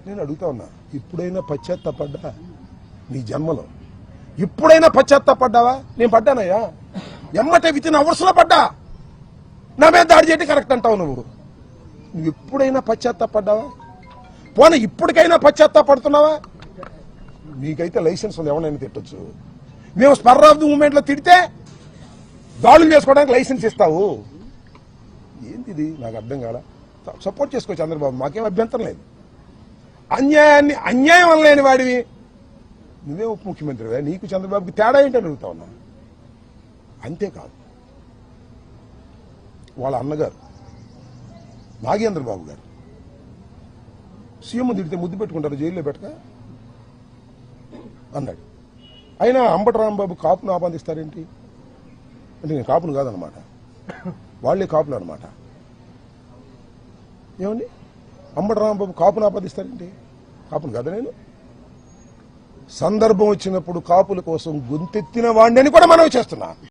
నేను అడుగుతా ఉన్నా, ఇప్పుడైనా పశ్చాత్తాపడ్డా నీ జన్మలో? ఇప్పుడైనా పశ్చాత్తాపడ్డావా? నేను పడ్డానయ్యా, ఎమ్మటే వితిన్ అవర్స్లో పడ్డా. నా మీద దాడి చేయడం కరెక్ట్ అంటావు నువ్వు ఎప్పుడైనా పశ్చాత్తాపడ్డావా? పోనీ ఇప్పటికైనా పశ్చాత్తాపడుతున్నావా? నీకైతే లైసెన్స్ ఉంది, ఎవరైనా తిట్టొచ్చు. మేము స్పర్ ఆఫ్ ది మూమెంట్లో తిడితే దాడులు చేసుకోవడానికి లైసెన్స్ ఇస్తావు? ఏంటిది నాకు అర్థం కాల. సపోర్ట్ చేసుకో చంద్రబాబు, మాకేం అభ్యంతరం లేదు. అన్యాయం అనలేని వాడివి నువ్వే ఉప ముఖ్యమంత్రివే, నీకు చంద్రబాబుకి తేడా ఏంటని అడుగుతా ఉన్నా. అంతేకాదు, వాళ్ళ అన్నగారు నాగేంద్ర బాబు గారు సీఎం తిడితే ముద్దు పెట్టుకుంటారు, జైల్లో పెట్టక అన్నాడు. అయినా అంబటి రాంబాబు కాపును ఆపాదిస్తారేంటి అంటే, నేను కాపును కాదనమాట, వాళ్లే కాపులు అనమాట. ఏమండి, అంబటి రాంబాబు కాపును ఆపాదిస్తారేంటి? కాపును కదా నేను. సందర్భం వచ్చినప్పుడు కాపుల కోసం గొంతెత్తిన వాడిని కూడా మనవి చేస్తున్నా.